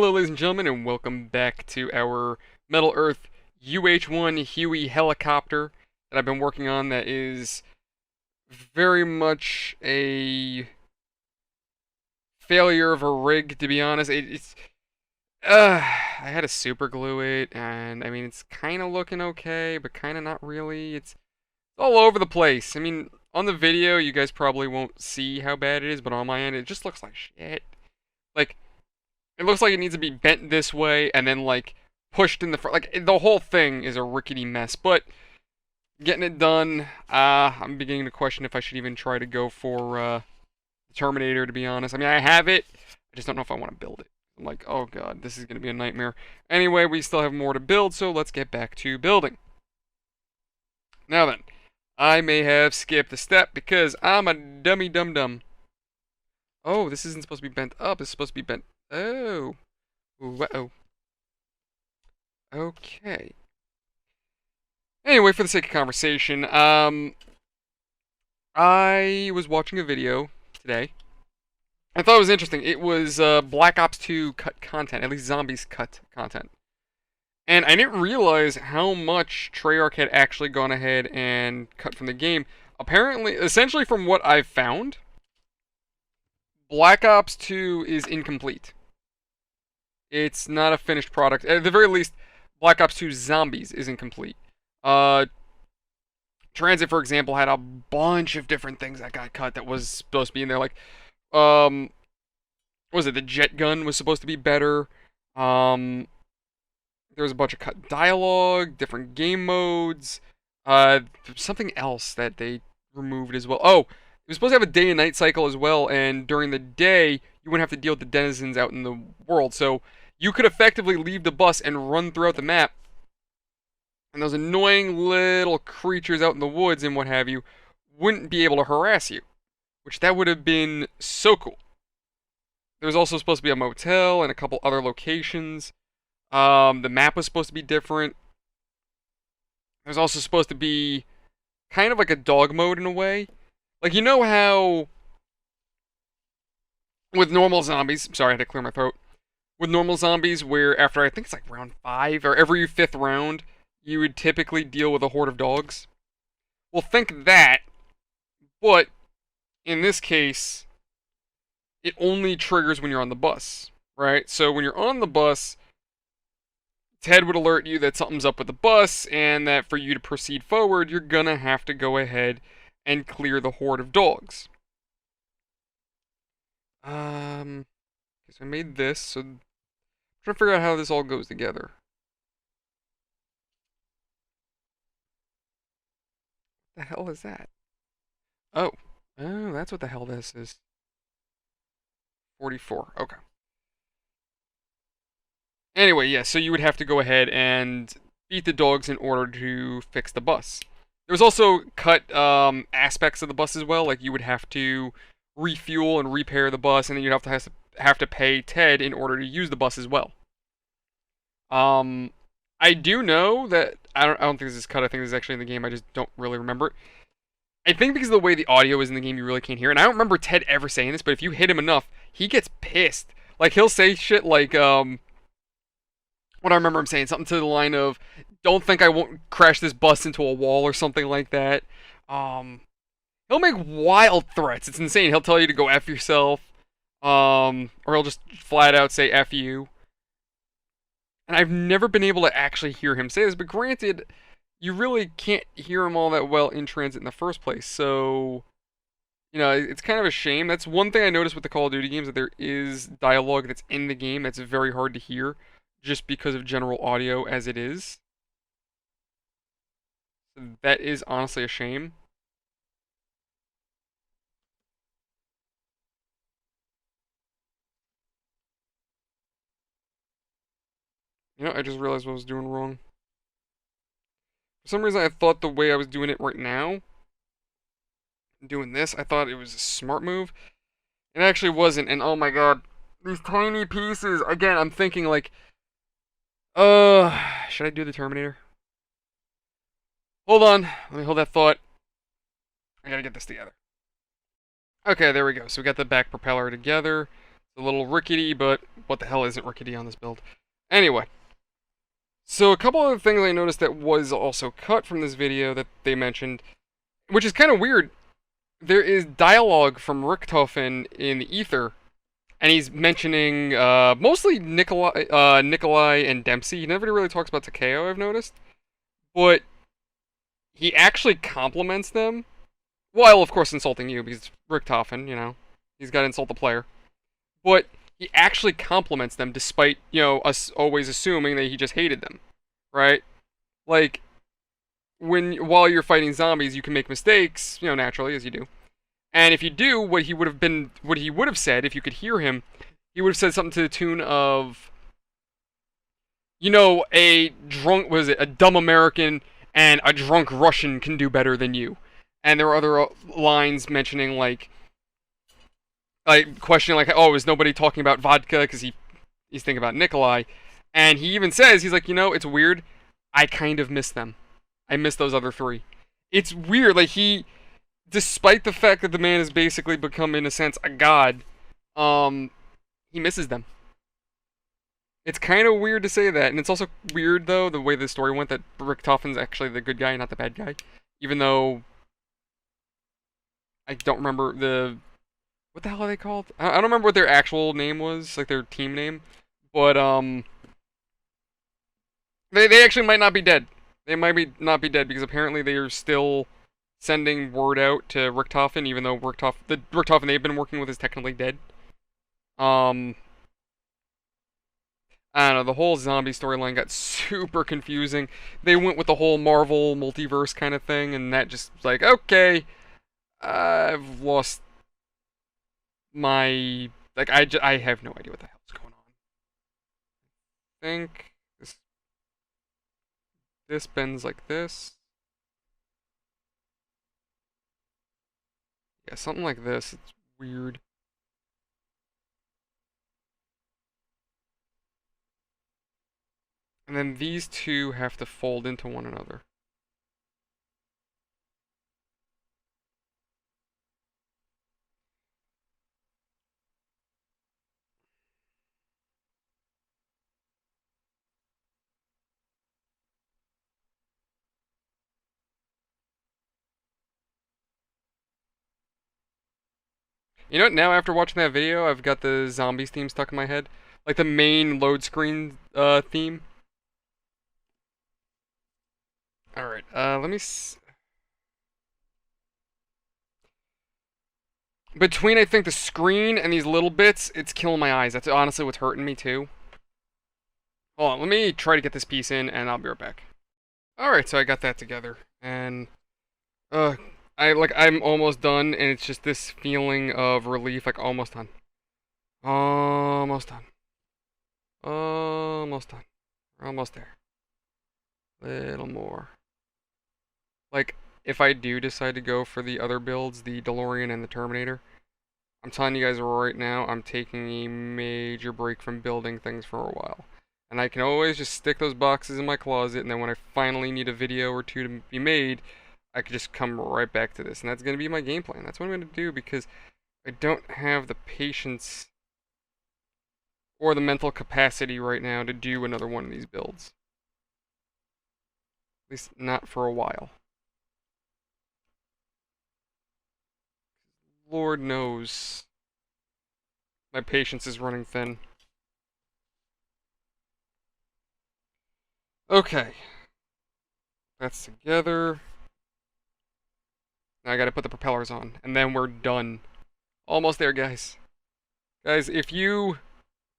Hello, ladies and gentlemen, and welcome back to our Metal Earth UH-1 Huey helicopter that I've been working on. That is very much a failure of a rig, to be honest. I had to super glue it, and I mean, it's kind of looking okay, but kind of not really. It's all over the place. I mean, on the video, you guys probably won't see how bad it is, but on my end, it just looks like shit. Like, it looks like it needs to be bent this way and then like pushed in the front. Like the whole thing is a rickety mess. But getting it done, I'm beginning to question if I should even try to go for the Terminator. To be honest, I mean I have it. I just don't know if I want to build it. I'm like, oh god, this is gonna be a nightmare. Anyway, we still have more to build, so let's get back to building. Now then, I may have skipped a step because I'm a dummy dum dum. Oh, this isn't supposed to be bent up. It's supposed to be bent. Oh. Uh-oh. Okay. Anyway, for the sake of conversation, I was watching a video today. I thought it was interesting. It was Black Ops 2 cut content, at least zombies cut content. And I didn't realize how much Treyarch had actually gone ahead and cut from the game. Apparently, essentially from what I've found, Black Ops 2 is incomplete. It's not a finished product. At the very least, Black Ops 2 Zombies is incomplete. Transit, for example, had a bunch of different things that got cut that was supposed to be in there. Like, what was it? The jet gun was supposed to be better. There was a bunch of cut dialogue, different game modes. Something else that they removed as well. Oh, it was supposed to have a day and night cycle as well, and during the day, you wouldn't have to deal with the denizens out in the world. So you could effectively leave the bus and run throughout the map, and those annoying little creatures out in the woods and what have you wouldn't be able to harass you, which that would have been so cool. There was also supposed to be a motel and a couple other locations. The map was supposed to be different. There's also supposed to be kind of like a dog mode in a way. Like, you know how with normal zombies, sorry, I had to clear my throat. With normal zombies, where after I think it's like round 5 or every 5th round, you would typically deal with a horde of dogs. Well, think that, but in this case, it only triggers when you're on the bus, right? So when you're on the bus, Ted would alert you that something's up with the bus and that for you to proceed forward, you're gonna have to go ahead and clear the horde of dogs. So I made this, so I'm trying to figure out how this all goes together. What the hell is that? Oh. Oh, that's what the hell this is. 44. Okay. Anyway, yeah, so you would have to go ahead and beat the dogs in order to fix the bus. There was also cut aspects of the bus as well, like you would have to refuel and repair the bus, and then you'd have to pay Ted in order to use the bus as well. I do know that I don't think this is cut. I think this is actually in the game. I just don't really remember it. I think because of the way the audio is in the game, you really can't hear it. And I don't remember Ted ever saying this, but if you hit him enough, he gets pissed. Like, he'll say shit like, what I remember him saying, something to the line of, don't think I won't crash this bus into a wall or something like that. He'll make wild threats. It's insane. He'll tell you to go F yourself. Or he'll just flat out say F you. And I've never been able to actually hear him say this, but granted, you really can't hear him all that well in transit in the first place, so, you know, it's kind of a shame. That's one thing I noticed with the Call of Duty games, that there is dialogue that's in the game that's very hard to hear, just because of general audio as it is. So that is honestly a shame. You know, I just realized what I was doing wrong. For some reason, I thought the way I was doing it right now, doing this, I thought it was a smart move. It actually wasn't, and oh my god, these tiny pieces. Again, I'm thinking like, should I do the Terminator? Hold on, let me hold that thought. I gotta get this together. Okay, there we go. So we got the back propeller together. It's a little rickety, but what the hell isn't rickety on this build? Anyway, so a couple of things I noticed that was also cut from this video that they mentioned, which is kind of weird. There is dialogue from Richtofen in the ether, and he's mentioning mostly Nikolai and Dempsey. He never really talks about Takeo, I've noticed, but he actually compliments them, while of course insulting you because it's Richtofen, he's got to insult the player. But he actually compliments them despite, us always assuming that he just hated them, right? Like, while you're fighting zombies, you can make mistakes, naturally, as you do. And if you do, what he would have said, if you could hear him, he would have said something to the tune of, a dumb American and a drunk Russian can do better than you. And there were other lines mentioning, like questioning, like, oh, is nobody talking about vodka? Because he's thinking about Nikolai. And he even says, he's like, it's weird. I kind of miss them. I miss those other three. It's weird. Like, despite the fact that the man has basically become, in a sense, a god, he misses them. It's kind of weird to say that. And it's also weird, though, the way the story went, that Richtofen's actually the good guy, not the bad guy. Even though I don't remember what the hell are they called? I don't remember what their actual name was, like their team name. But, they actually might not be dead. They might not be dead because apparently they are still sending word out to Richtofen, even though the Richtofen they've been working with is technically dead. I don't know, the whole zombie storyline got super confusing. They went with the whole Marvel multiverse kind of thing, and that just like, okay, I've lost my, like, I have no idea what the hell's going on. I think this bends like this. Yeah, something like this. It's weird. And then these two have to fold into one another. You know what? Now, after watching that video, I've got the zombies theme stuck in my head. Like the main load screen theme. Alright, let me between, I think, the screen and these little bits, it's killing my eyes. That's honestly what's hurting me, too. Hold on, let me try to get this piece in, and I'll be right back. Alright, so I got that together. And, I'm almost done, and it's just this feeling of relief, like, almost done. Almost done. Almost done. We're almost there. Little more. Like, if I do decide to go for the other builds, the DeLorean and the Terminator, I'm telling you guys right now, I'm taking a major break from building things for a while. And I can always just stick those boxes in my closet, and then when I finally need a video or two to be made, I could just come right back to this. And that's going to be my game plan. That's what I'm going to do, because I don't have the patience or the mental capacity right now to do another one of these builds. At least not for a while. Lord knows my patience is running thin. Okay. That's together. Now I gotta put the propellers on, and then we're done. Almost there, guys. Guys, if you,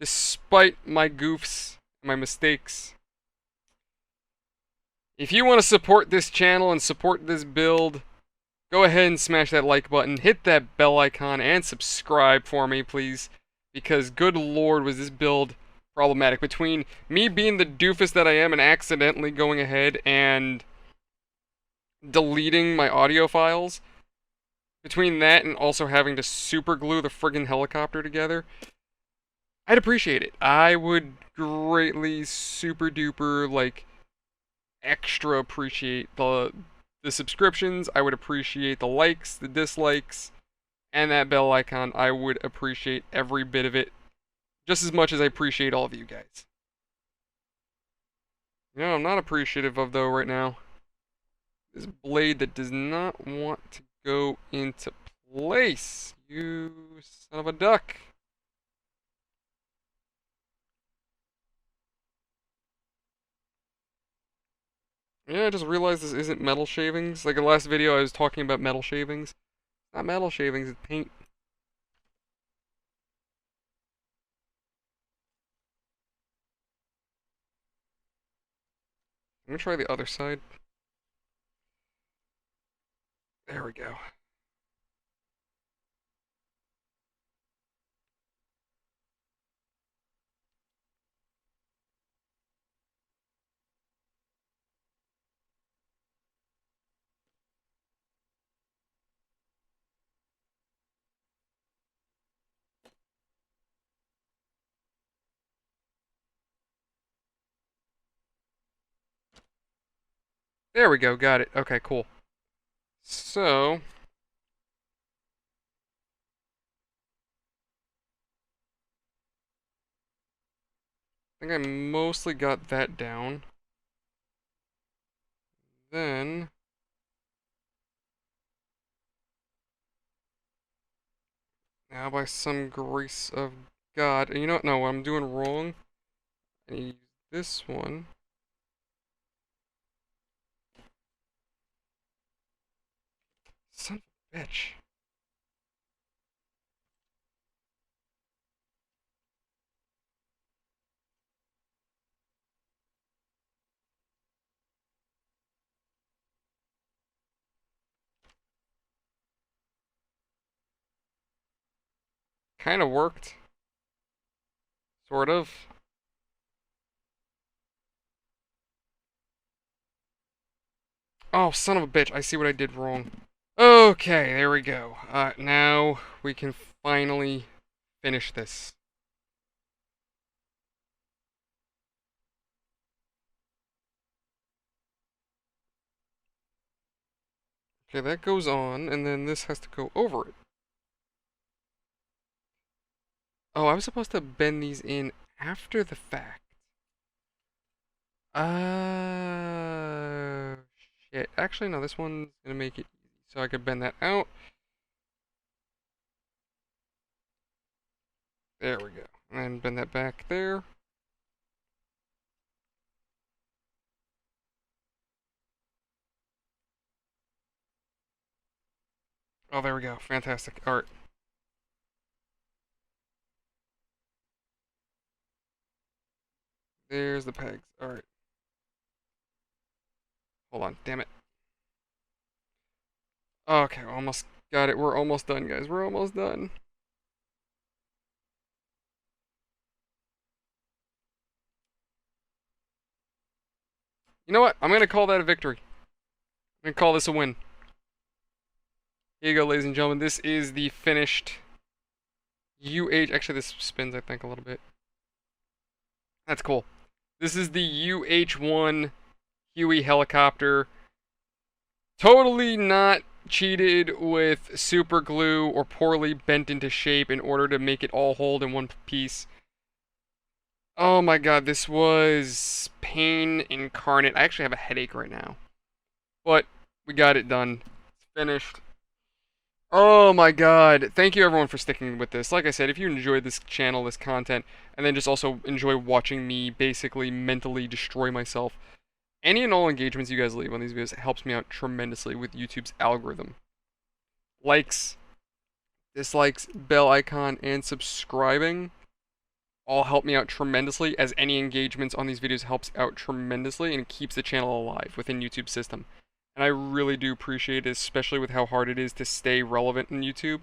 despite my goofs, my mistakes, if you want to support this channel and support this build, go ahead and smash that like button, hit that bell icon, and subscribe for me, please. Because, good lord, was this build problematic. Between me being the doofus that I am and accidentally going ahead and deleting my audio files, between that and also having to super glue the friggin' helicopter together, I'd appreciate it. I would greatly super duper, like, extra appreciate the subscriptions. I would appreciate the likes, the dislikes, and that bell icon. I would appreciate every bit of it. just as much as I appreciate all of you guys. You know, I'm not appreciative of though right now. This blade that does not want to go into place. You son of a duck. Yeah, I just realized this isn't metal shavings. Like in the last video I was talking about metal shavings. It's not metal shavings, it's paint. I'm gonna try the other side. There we go. There we go, got it. Okay, cool. So, I think I mostly got that down. Then, now by some grace of God, and you know what? No, what I'm doing wrong. I use this one. Son of a bitch. Kind of worked. Sort of. Oh, son of a bitch. I see what I did wrong. Okay, there we go. Now we can finally finish this. Okay, that goes on, and then this has to go over it. Oh, I was supposed to bend these in after the fact. Uh, shit. Actually, no, this one's gonna make it easy. So I could bend that out. There we go. And bend that back there. Oh, there we go. Fantastic. Alright. There's the pegs. Alright. Hold on. Damn it. Okay, almost got it. We're almost done, guys. We're almost done. You know what? I'm gonna call that a victory. I'm gonna call this a win. Here you go, ladies and gentlemen. This is the finished UH. Actually, this spins, I think, a little bit. That's cool. This is the UH-1 Huey helicopter. Totally not cheated with super glue or poorly bent into shape in order to make it all hold in one piece. Oh my god, this was pain incarnate. I actually have a headache right now. But we got it done. It's finished. Oh my god. Thank you everyone for sticking with this. Like I said, if you enjoyed this channel, this content, and then just also enjoy watching me basically mentally destroy myself, any and all engagements you guys leave on these videos helps me out tremendously with YouTube's algorithm. Likes, dislikes, bell icon, and subscribing all help me out tremendously, as any engagements on these videos helps out tremendously and keeps the channel alive within YouTube's system. And I really do appreciate it, especially with how hard it is to stay relevant in YouTube.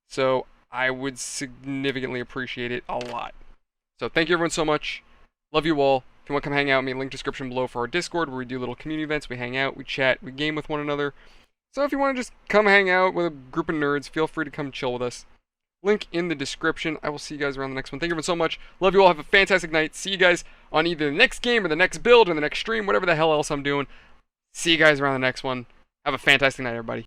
So I would significantly appreciate it a lot. So thank you everyone so much. Love you all. If you want to come hang out with me, link description below for our Discord, where we do little community events. We hang out, we chat, we game with one another. So if you want to just come hang out with a group of nerds, feel free to come chill with us. Link in the description. I will see you guys around the next one. Thank you everyone so much. Love you all. Have a fantastic night. See you guys on either the next game or the next build or the next stream, whatever the hell else I'm doing. See you guys around the next one. Have a fantastic night, everybody.